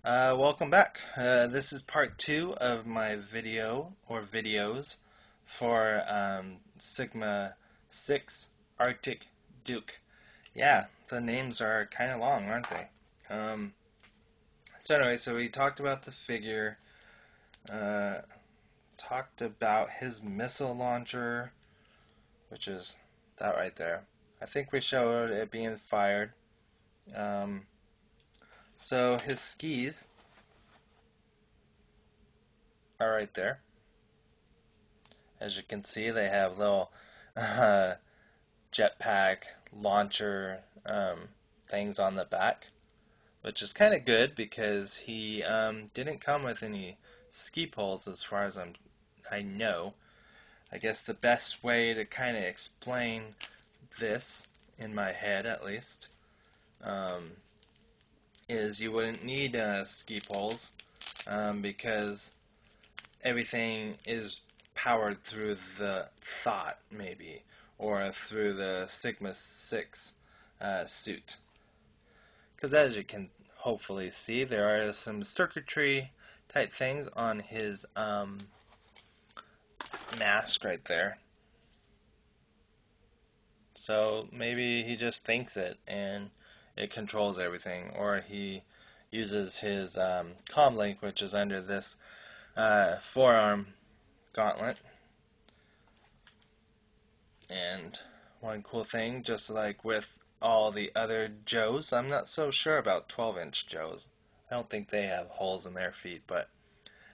Welcome back. This is part two of my video or videos for Sigma 6 Arctic Duke. Yeah, the names are kind of long, aren't they? So we talked about the figure, uh, talked about his missile launcher, which is that right there. I think we showed it being fired. Um, so his skis are right there. As you can see, they have little jetpack launcher things on the back, which is kind of good because he didn't come with any ski poles as far as I know. I guess the best way to kind of explain this, in my head at least, is you wouldn't need ski poles because everything is powered through the thought, maybe, or through the Sigma 6 suit. Because as you can hopefully see, there are some circuitry type things on his mask right there. So maybe he just thinks it and it controls everything, or he uses his comm link, which is under this forearm gauntlet. And one cool thing, just like with all the other Joes, I'm not so sure about 12-inch Joes. I don't think they have holes in their feet, but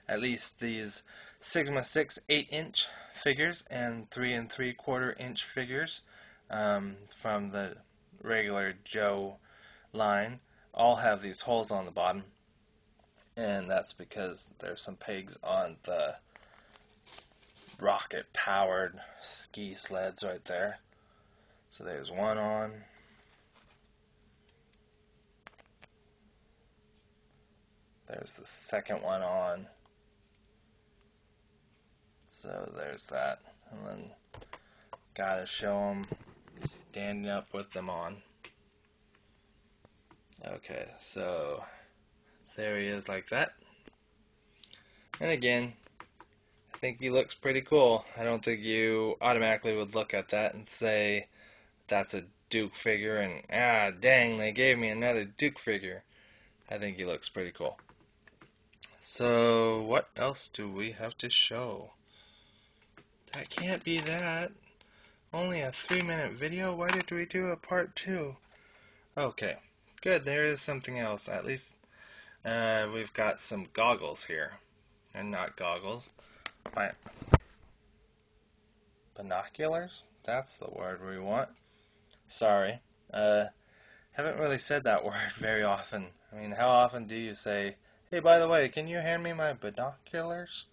at least these Sigma 6 8-inch figures and 3 3/4 inch figures from the regular Joe line all have these holes on the bottom, and that's because there's some pegs on the rocket powered ski sleds right there. So there's one on. There's the second one on. So there's that. And then gotta show them standing up with them on. Okay, so there he is like that. And again, I think he looks pretty cool. I don't think you automatically would look at that and say that's a Duke figure and dang, they gave me another Duke figure. I think he looks pretty cool. So what else do we have to show? That can't be that. Only a 3-minute video? Why did we do a part 2? Okay, good, there is something else. At least we've got some goggles here. And not goggles. Binoculars? That's the word we want. Sorry. Haven't really said that word very often. I mean, how often do you say, hey, by the way, can you hand me my binoculars?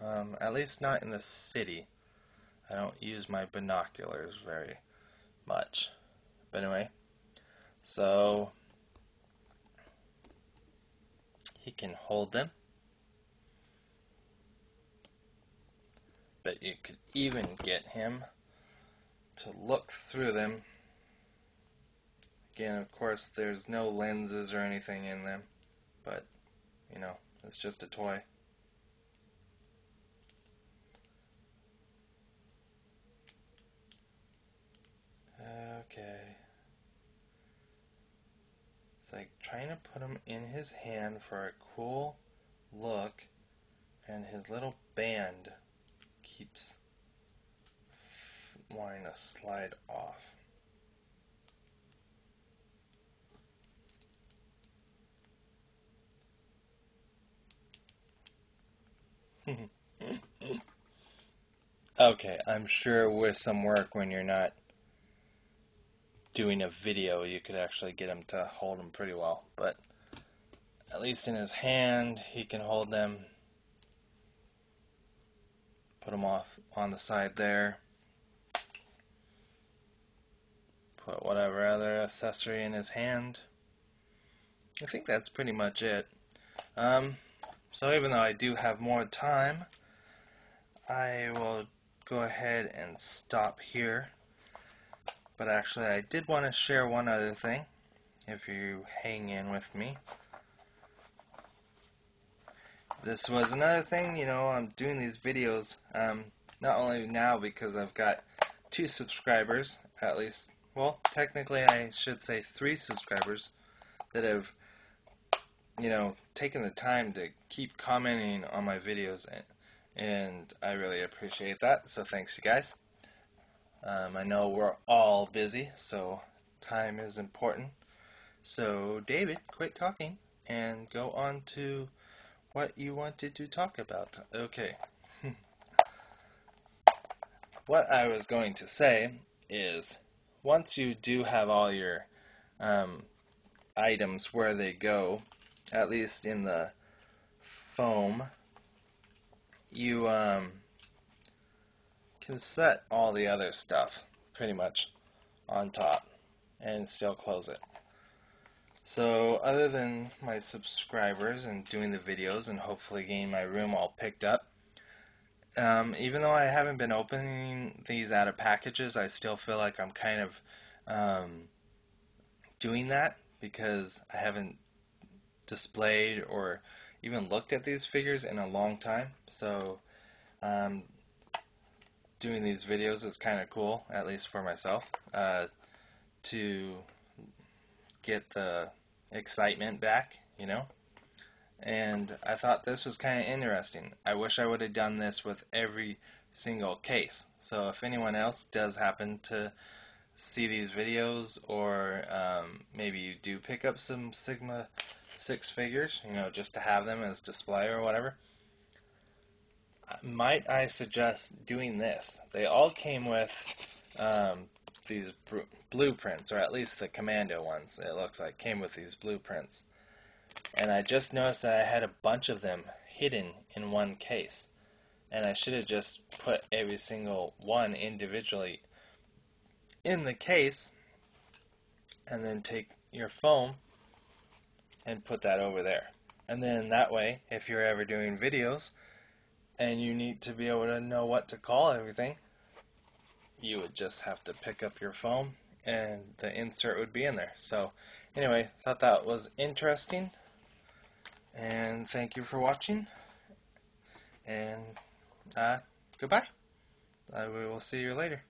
At least not in the city. I don't use my binoculars very much. But anyway, so he can hold them. But you could even get him to look through them. Again, of course, there's no lenses or anything in them, but, you know, it's just a toy. Okay. It's like trying to put him in his hand for a cool look, and his little band keeps wanting to slide off. Okay, I'm sure with some work when you're not doing a video, you could actually get him to hold them pretty well, but at least in his hand, he can hold them. Put them off on the side there. Put whatever other accessory in his hand. I think that's pretty much it. So even though I do have more time, I will go ahead and stop here. But actually, I did want to share one other thing, if you hang in with me. this was another thing, I'm doing these videos, not only now because I've got 2 subscribers, at least, well, technically I should say 3 subscribers that have, taken the time to keep commenting on my videos, and I really appreciate that, so thanks you guys. I know we're all busy, so time is important. So, David, quit talking and go on to what you wanted to talk about. Okay. What I was going to say is, once you do have all your um, items where they go, at least in the foam, you can set all the other stuff pretty much on top and still close it. So other than my subscribers and doing the videos and hopefully getting my room all picked up, even though I haven't been opening these out of packages, I still feel like I'm kind of doing that because I haven't displayed or even looked at these figures in a long time. So doing these videos is kind of cool, at least for myself, to get the excitement back, And I thought this was kind of interesting. I wish I would have done this with every single case. So if anyone else does happen to see these videos, or maybe you do pick up some Sigma 6 figures, just to have them as display or whatever, might I suggest doing this? They all came with these blueprints, or at least the commando ones, it looks like, came with these blueprints. And I just noticed that I had a bunch of them hidden in one case. And I should have just put every single one individually in the case, and then take your foam and put that over there. And then that way, if you're ever doing videos and you need to be able to know what to call everything, you would just have to pick up your foam and the insert would be in there. So anyway, thought that was interesting, and thank you for watching, and goodbye. We will see you later.